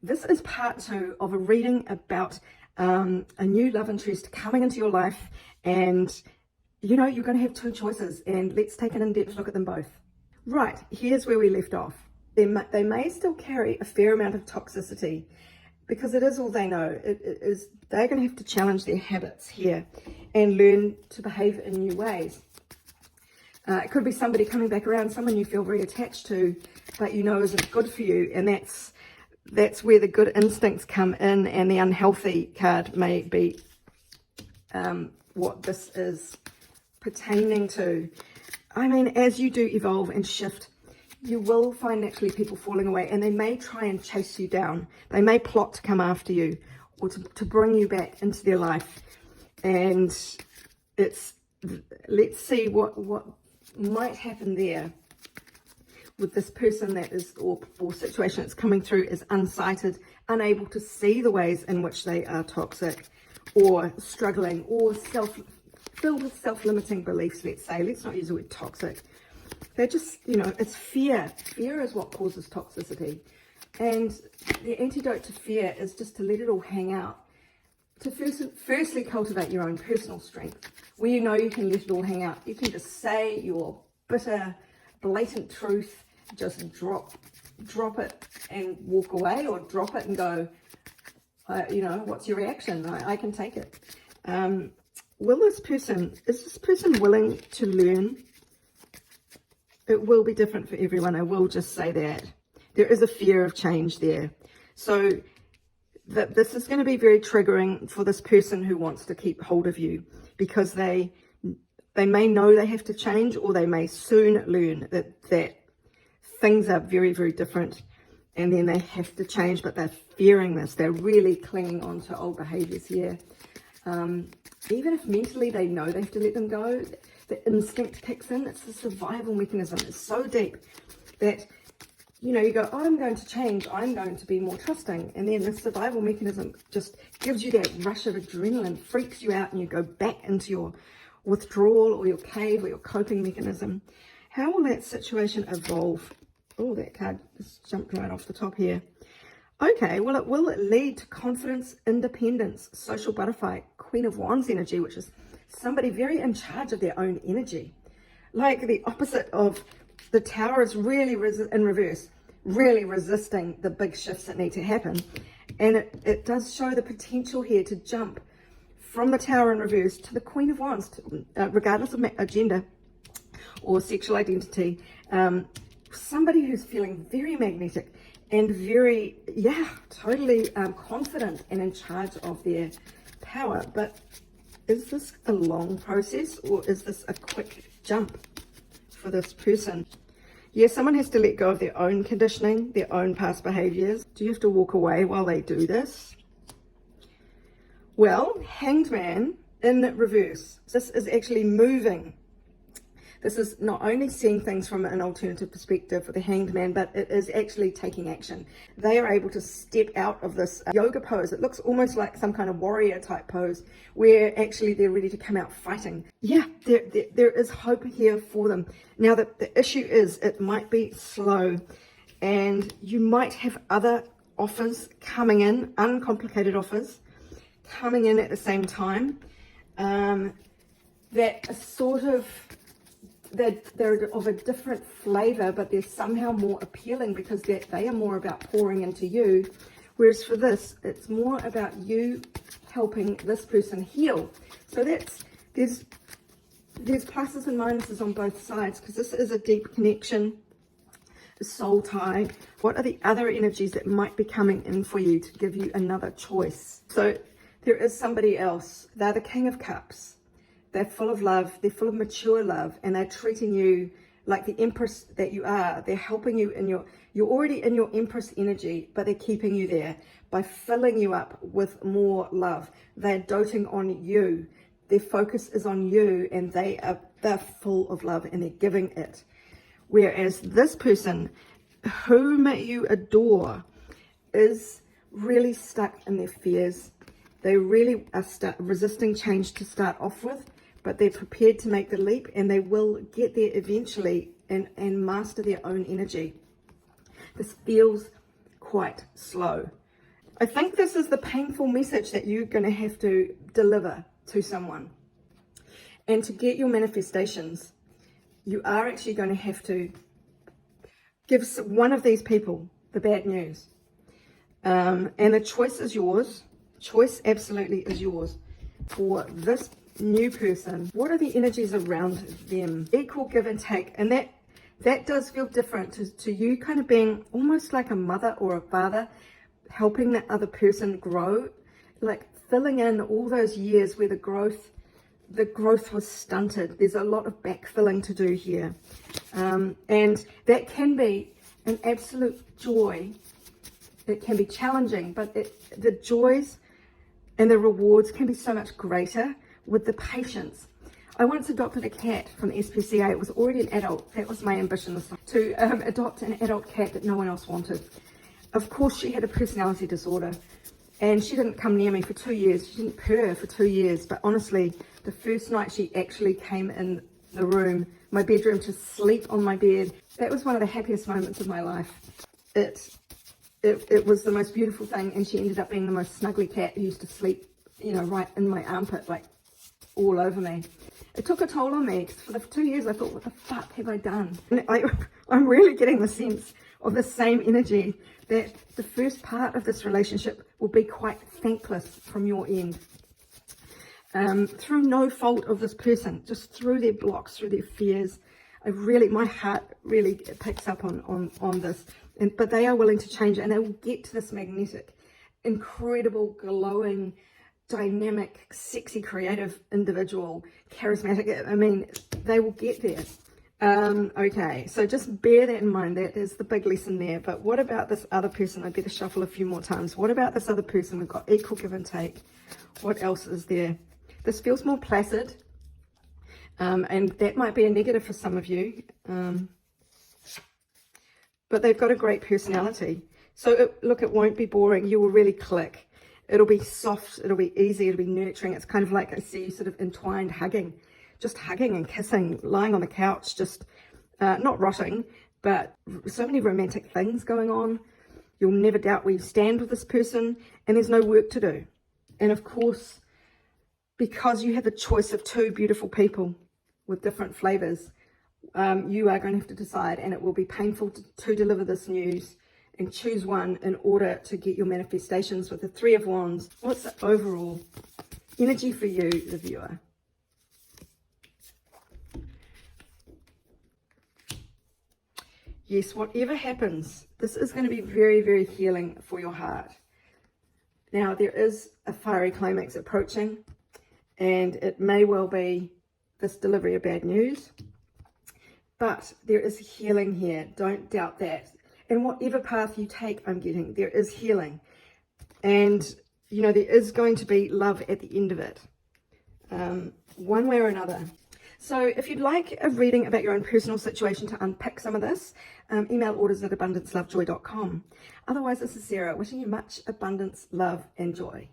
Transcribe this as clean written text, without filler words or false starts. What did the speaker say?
This is part 2 of a reading about a new love interest coming into your life, and you're going to have 2 choices, and let's take an in-depth look at them both. Right, here's where we left off. They may still carry a fair amount of toxicity because it is all they know. They're going to have to challenge their habits here and learn to behave in new ways. It could be somebody coming back around, someone you feel very attached to, but isn't good for you, and that's where the good instincts come in, and the unhealthy card may be what this is pertaining to. I mean, as you do evolve and shift, you will find naturally people falling away, and they may try and chase you down. They may plot to come after you or to bring you back into their life. And let's see what might happen there with this person that is, or situation that's coming through, is unsighted, unable to see the ways in which they are toxic or struggling or filled with self-limiting beliefs, let's say. Let's not use the word toxic. They're just, it's fear. Fear is what causes toxicity. And the antidote to fear is just to let it all hang out. To firstly cultivate your own personal strength, where you can let it all hang out. You can just say your bitter, blatant truth, just drop it and walk away, or drop it and go, what's your reaction? I can take it. Is this person willing to learn? It will be different for everyone. I will just say that. There is a fear of change there. So this is going to be very triggering for this person who wants to keep hold of you, because they may know they have to change, or they may soon learn that things are very, very different, and then they have to change, but they're fearing this. They're really clinging on to old behaviors here. Even if mentally they know they have to let them go, the instinct kicks in. It's the survival mechanism. It's so deep that, you go, I'm going to change. I'm going to be more trusting. And then the survival mechanism just gives you that rush of adrenaline, freaks you out, and you go back into your withdrawal or your cave or your coping mechanism. How will that situation evolve? Oh, that card just jumped right off the top here. Okay, well, it will lead to confidence, independence, social butterfly, Queen of Wands energy, which is somebody very in charge of their own energy. Like the opposite of the Tower is really in reverse, really resisting the big shifts that need to happen. And it does show the potential here to jump from the Tower in reverse to the Queen of Wands, regardless of agenda or sexual identity. Somebody who's feeling very magnetic and very, totally confident and in charge of their power. But is this a long process, or is this a quick jump for this person? Yeah, someone has to let go of their own conditioning, their own past behaviors. Do you have to walk away while they do this? Well, Hanged Man in reverse. This is actually moving. This is not only seeing things from an alternative perspective for the Hanged Man, but it is actually taking action. They are able to step out of this yoga pose. It looks almost like some kind of warrior type pose, where actually they're ready to come out fighting. Yeah, there is hope here for them. Now, the issue is it might be slow, and you might have other offers coming in, uncomplicated offers, coming in at the same time, that are sort of, they're of a different flavor, but they're somehow more appealing because they are more about pouring into you. Whereas for this, it's more about you helping this person heal. So there's pluses and minuses on both sides, because this is a deep connection, a soul tie. What are the other energies that might be coming in for you to give you another choice? So there is somebody else. They're the King of Cups. They're full of love, they're full of mature love, and they're treating you like the Empress that you are. They're helping you you're already in your Empress energy, but they're keeping you there by filling you up with more love. They're doting on you. Their focus is on you, and they're full of love, and they're giving it. Whereas this person, whom you adore, is really stuck in their fears. They really are resisting change to start off with, but they're prepared to make the leap, and they will get there eventually and master their own energy. This feels quite slow, I think this is the painful message that you're going to have to deliver to someone. And to get your manifestations, you are actually going to have to give one of these people the bad news. And the choice is yours. Choice absolutely is yours for this new person. What are the energies around them? Equal give and take. And that does feel different to you kind of being almost like a mother or a father, helping that other person grow, like filling in all those years where the growth was stunted. There's a lot of backfilling to do here. And that can be an absolute joy. It can be challenging, but the joys and the rewards can be so much greater with the patience. I once adopted a cat from the SPCA. It was already an adult. That was my ambition, to adopt an adult cat that no one else wanted. Of course, she had a personality disorder, and she didn't come near me for 2 years. She didn't purr for 2 years, but honestly, the first night she actually came in the room, my bedroom, to sleep on my bed, that was one of the happiest moments of my life. It was the most beautiful thing, and she ended up being the most snuggly cat who used to sleep, right in my armpit, like all over me. It took a toll on me, because for the 2 years I thought, what the fuck have I done? And I'm really getting the sense of the same energy, that the first part of this relationship will be quite thankless from your end. Through no fault of this person, just through their blocks, through their fears. My heart really picks up on this. But they are willing to change, and they will get to this magnetic, incredible, glowing, dynamic, sexy, creative individual, charismatic. I mean, they will get there. Okay, so just bear that in mind. That is the big lesson there. But what about this other person? I better shuffle a few more times. What about this other person? We've got equal give and take. What else is there? This feels more placid, and that might be a negative for some of you. But they've got a great personality. So look, it won't be boring. You will really click. It'll be soft. It'll be easy. It'll be nurturing. It's kind of like I see you sort of entwined hugging. Just hugging and kissing, lying on the couch, just not rotting, but so many romantic things going on. You'll never doubt where you stand with this person, and there's no work to do. And of course, because you have the choice of two beautiful people with different flavors, you are going to have to decide, and it will be painful to deliver this news and choose one in order to get your manifestations with the Three of Wands. What's the overall energy for you, the viewer? Yes, whatever happens, this is going to be very, very healing for your heart. Now, there is a fiery climax approaching, and it may well be this delivery of bad news, but there is healing here. Don't doubt that. And whatever path you take, I'm getting, there is healing. And, there is going to be love at the end of it, one way or another. So if you'd like a reading about your own personal situation to unpick some of this, email orders@abundancelovejoy.com. Otherwise, this is Sarah, wishing you much abundance, love, and joy.